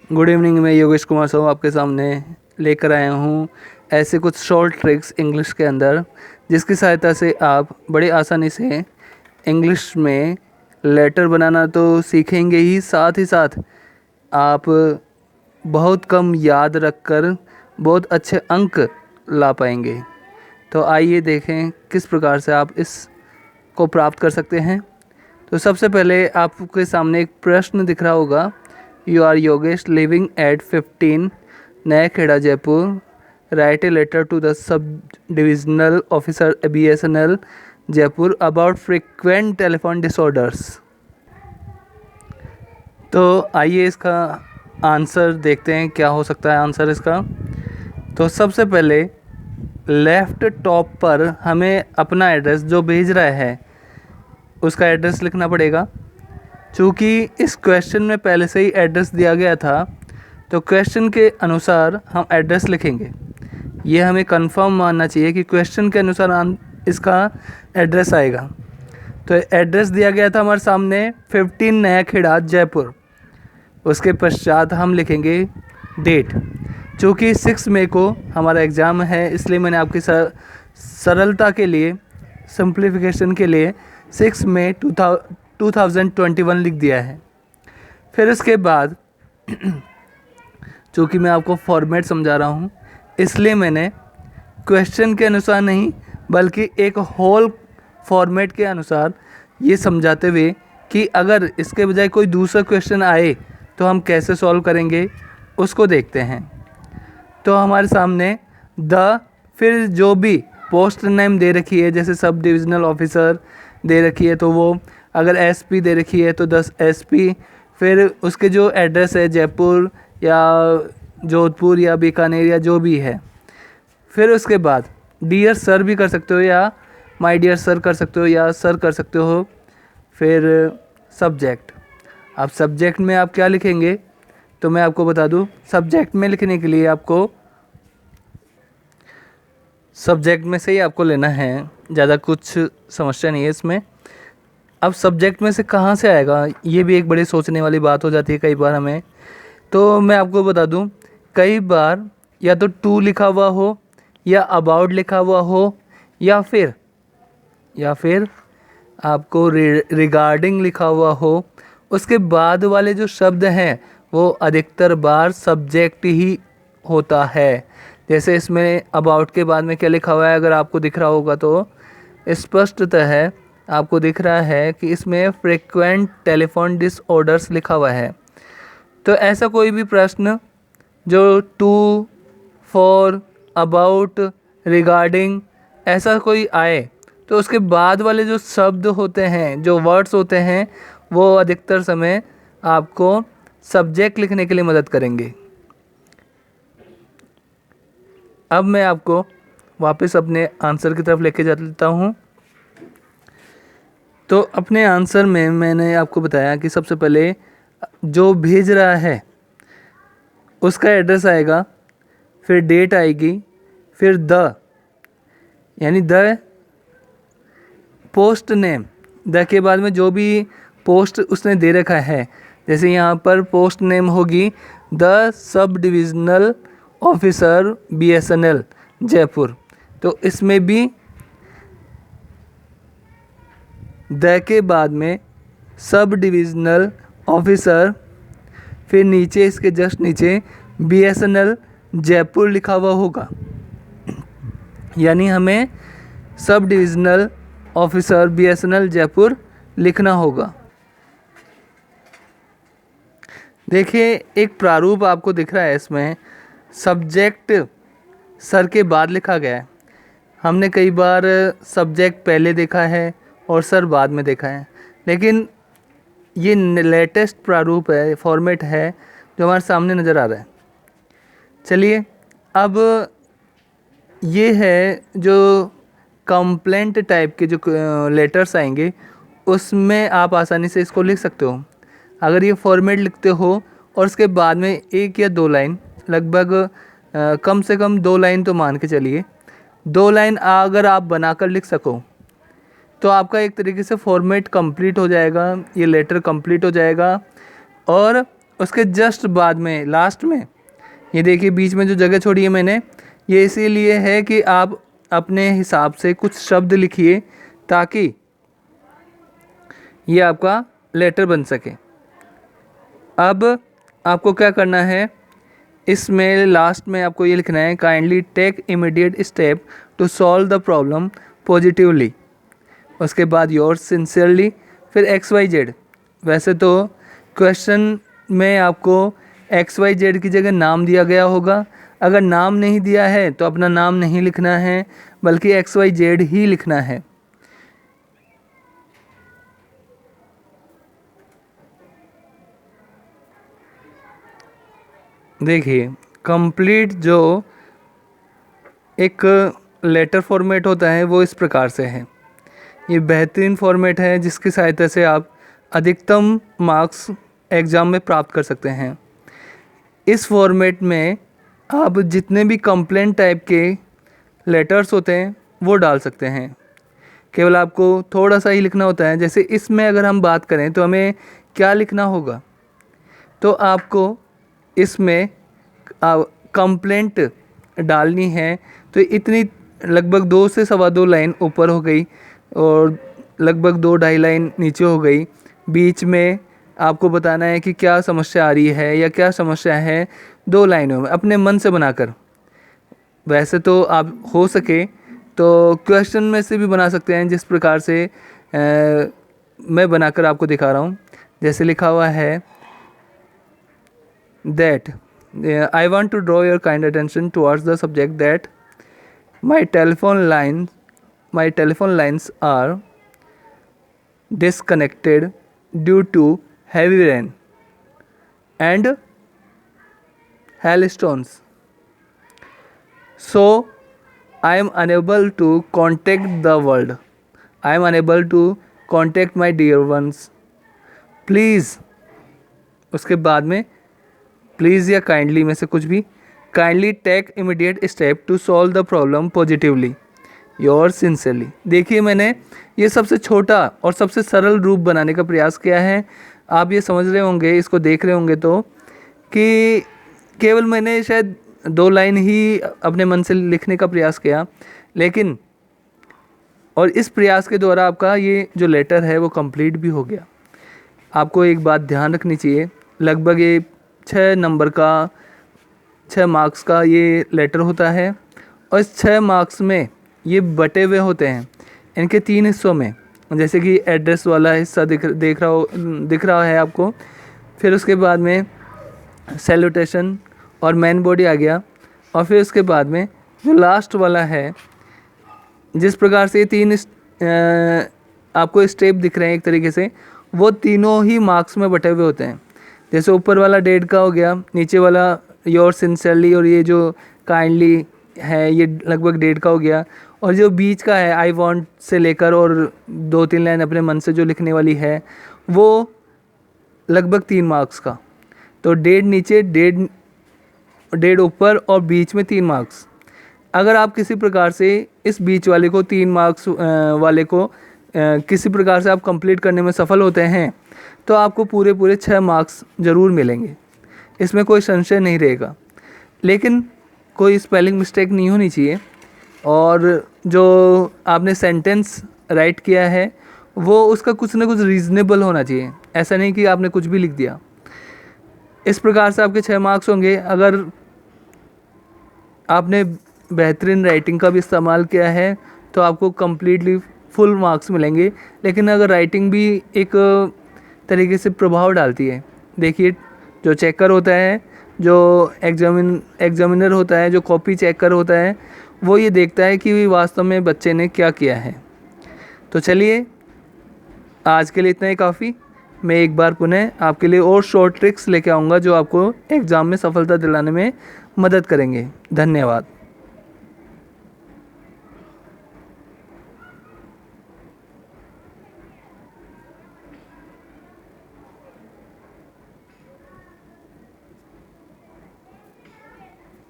Good evening. मैं योगेश कुमार साहू आपके सामने लेकर आया हूँ ऐसे कुछ शॉर्ट ट्रिक्स इंग्लिश के अंदर, जिसकी सहायता से आप बड़ी आसानी से इंग्लिश में लेटर बनाना तो सीखेंगे ही, साथ ही आप बहुत कम याद रखकर बहुत अच्छे अंक ला पाएंगे। तो आइए देखें किस प्रकार से आप इसको प्राप्त कर सकते हैं। तो सबसे पहले आपके सामने एक प्रश्न दिख रहा होगा, you are Yogesh living at 15 Naya Kheda Jaipur, write a letter to the sub divisional officer BSNL Jaipur about frequent telephone disorders. तो आइए इसका आंसर देखते हैं, क्या हो सकता है आंसर इसका। तो सबसे पहले लेफ़्ट टॉप पर हमें अपना एड्रेस जो भेज रहा है उसका एड्रेस लिखना पड़ेगा। चूँकि इस क्वेश्चन में पहले से ही एड्रेस दिया गया था, तो क्वेश्चन के अनुसार हम एड्रेस लिखेंगे। ये हमें कंफर्म मानना चाहिए कि क्वेश्चन के अनुसार इसका एड्रेस आएगा। तो एड्रेस दिया गया था हमारे सामने 15 नया खेड़ा जयपुर। उसके पश्चात हम लिखेंगे डेट। चूँकि 6 मई को हमारा एग्ज़ाम है, इसलिए मैंने आपकी सरलता के लिए, सिंप्लीफिकेशन के लिए 6 मई 2021 लिख दिया है। फिर उसके बाद चूँकि मैं आपको फॉर्मेट समझा रहा हूँ, इसलिए मैंने क्वेश्चन के अनुसार नहीं बल्कि एक होल फॉर्मेट के अनुसार ये समझाते हुए कि अगर इसके बजाय कोई दूसरा क्वेश्चन आए तो हम कैसे सॉल्व करेंगे उसको देखते हैं। तो हमारे सामने फिर जो भी पोस्ट नेम दे रखी है, जैसे सब डिविजनल ऑफिसर दे रखी है तो वो, अगर SP दे रखी है तो 10 SP, फिर उसके जो एड्रेस है जयपुर या जोधपुर या बीकानेर या जो भी है। फिर उसके बाद डियर सर भी कर सकते हो या माय डियर सर कर सकते हो या सर कर सकते हो। फिर सब्जेक्ट, अब सब्जेक्ट में आप क्या लिखेंगे तो मैं आपको बता दूं, सब्जेक्ट में लिखने के लिए आपको सब्जेक्ट में से ही आपको लेना है, ज़्यादा कुछ समस्या नहीं है इसमें। अब सब्जेक्ट में से कहाँ से आएगा, ये भी एक बड़ी सोचने वाली बात हो जाती है कई बार हमें। तो मैं आपको बता दूं, कई बार या तो टू लिखा हुआ हो या अबाउट लिखा हुआ हो या फिर आपको रिगार्डिंग लिखा हुआ हो। उसके बाद वाले जो शब्द हैं वो अधिकतर बार सब्जेक्ट ही होता है। जैसे इसमें अबाउट के बाद में क्या लिखा हुआ है, अगर आपको दिख रहा होगा तो स्पष्टतः है, आपको दिख रहा है कि इसमें फ्रीक्वेंट टेलीफोन डिसऑर्डर्स लिखा हुआ है। तो ऐसा कोई भी प्रश्न जो टू, फॉर, अबाउट, रिगार्डिंग ऐसा कोई आए तो उसके बाद वाले जो शब्द होते हैं, जो वर्ड्स होते हैं, वो अधिकतर समय आपको सब्जेक्ट लिखने के लिए मदद करेंगे। अब मैं आपको वापस अपने आंसर की तरफ लेके जाता हूँ। तो अपने आंसर में मैंने आपको बताया कि सबसे पहले जो भेज रहा है उसका एड्रेस आएगा, फिर डेट आएगी, फिर यानी पोस्ट नेम, के बाद में जो भी पोस्ट उसने दे रखा है, जैसे यहाँ पर पोस्ट नेम होगी the sub divisional officer BSNL Jaipur, तो इसमें भी के बाद में सब डिविजनल ऑफिसर, फिर नीचे इसके जस्ट नीचे BSNL जयपुर लिखा हुआ होगा। यानी हमें सब डिविजनल ऑफिसर BSNL जयपुर लिखना होगा। देखिए एक प्रारूप आपको दिख रहा है, इसमें सब्जेक्ट सर के बाद लिखा गया है। हमने कई बार सब्जेक्ट पहले देखा है और सर बाद में देखा है, लेकिन ये लेटेस्ट प्रारूप है, फॉर्मेट है जो हमारे सामने नज़र आ रहा है। चलिए अब ये है जो कंप्लेंट टाइप के जो लेटर्स आएंगे उसमें आप आसानी से इसको लिख सकते हो। अगर ये फॉर्मेट लिखते हो और उसके बाद में 1 या 2 लाइन, लगभग कम से कम 2 लाइन तो मान के चलिए, 2 लाइन अगर आप बनाकर लिख सको तो आपका एक तरीके से फॉर्मेट कंप्लीट हो जाएगा, ये लेटर कंप्लीट हो जाएगा और उसके जस्ट बाद में लास्ट में ये देखिए बीच में जो जगह छोड़ी है मैंने, ये इसीलिए है कि आप अपने हिसाब से कुछ शब्द लिखिए ताकि ये आपका लेटर बन सके। अब आपको क्या करना है, इसमें लास्ट में आपको ये लिखना है, kindly take immediate step to solve the problem positively. उसके बाद योर सिंसियरली, फिर XYZ। वैसे तो क्वेश्चन में आपको XYZ की जगह नाम दिया गया होगा, अगर नाम नहीं दिया है तो अपना नाम नहीं लिखना है बल्कि XYZ ही लिखना है। देखिए कंप्लीट जो एक लेटर फॉर्मेट होता है वो इस प्रकार से है। ये बेहतरीन फॉर्मेट है जिसकी सहायता से आप अधिकतम मार्क्स एग्ज़ाम में प्राप्त कर सकते हैं। इस फॉर्मेट में आप जितने भी कंप्लेंट टाइप के लेटर्स होते हैं वो डाल सकते हैं, केवल आपको थोड़ा सा ही लिखना होता है। जैसे इसमें अगर हम बात करें तो हमें क्या लिखना होगा, तो आपको इसमें कंप्लेंट डालनी है। तो इतनी लगभग 2 से सवा 2 लाइन ऊपर हो गई और लगभग 2-2.5 लाइन नीचे हो गई। बीच में आपको बताना है कि क्या समस्या आ रही है या क्या समस्या है 2 लाइनों में अपने मन से बनाकर। वैसे तो आप हो सके तो क्वेश्चन में से भी बना सकते हैं, जिस प्रकार से मैं बनाकर आपको दिखा रहा हूँ। जैसे लिखा हुआ है that I want to draw your kind attention towards the subject that my telephone lines are disconnected due to heavy rain and hailstones, so I am unable to contact the world. I am unable to contact my dear ones. Please, उसके बाद में please या kindly में से कुछ भी, kindly take immediate step to solve the problem positively, your sincerely. देखिए मैंने ये सबसे छोटा और सबसे सरल रूप बनाने का प्रयास किया है। आप ये समझ रहे होंगे, इसको देख रहे होंगे तो, कि केवल मैंने शायद 2 लाइन ही अपने मन से लिखने का प्रयास किया, लेकिन और इस प्रयास के द्वारा आपका ये जो लेटर है वो कंप्लीट भी हो गया। आपको एक बात ध्यान रखनी चाहिए, लगभग ये 6 नंबर का 6 मार्क्स का ये लेटर होता है और इस 6 मार्क्स में ये बटे हुए होते हैं इनके 3 हिस्सों में। जैसे कि एड्रेस वाला हिस्सा दिख रहा है आपको, फिर उसके बाद में सैल्यूटेशन और मेन बॉडी आ गया, और फिर उसके बाद में जो लास्ट वाला है, जिस प्रकार से ये 3 आपको स्टेप दिख रहे हैं एक तरीके से, वो तीनों ही मार्क्स में बटे हुए होते हैं। जैसे ऊपर वाला 1.5 का हो गया, नीचे वाला योर सिंसियरली और ये जो काइंडली है ये लगभग 1.5 का हो गया, और जो बीच का है आई वांट से लेकर और 2-3 लाइन अपने मन से जो लिखने वाली है वो लगभग 3 मार्क्स का। तो 1.5 नीचे, 1.5 ऊपर और बीच में 3 मार्क्स। अगर आप किसी प्रकार से इस बीच वाले को 3 मार्क्स वाले को किसी प्रकार से आप कंप्लीट करने में सफल होते हैं तो आपको पूरे 6 मार्क्स ज़रूर मिलेंगे, इसमें कोई संशय नहीं रहेगा। लेकिन कोई स्पेलिंग मिस्टेक नहीं होनी चाहिए, और जो आपने सेंटेंस राइट किया है वो उसका कुछ ना कुछ रीज़नेबल होना चाहिए। ऐसा नहीं कि आपने कुछ भी लिख दिया। इस प्रकार से आपके 6 मार्क्स होंगे। अगर आपने बेहतरीन राइटिंग का भी इस्तेमाल किया है तो आपको कम्प्लीटली फुल मार्क्स मिलेंगे। लेकिन अगर राइटिंग भी एक तरीके से प्रभाव डालती है, देखिए जो चेकर होता है, जो एग्जामिनर होता है, जो कॉपी चेकर होता है, वो ये देखता है कि वास्तव में बच्चे ने क्या किया है। तो चलिए आज के लिए इतना ही काफ़ी। मैं एक बार पुनः आपके लिए और शॉर्ट ट्रिक्स लेके आऊँगा जो आपको एग्ज़ाम में सफलता दिलाने में मदद करेंगे। धन्यवाद।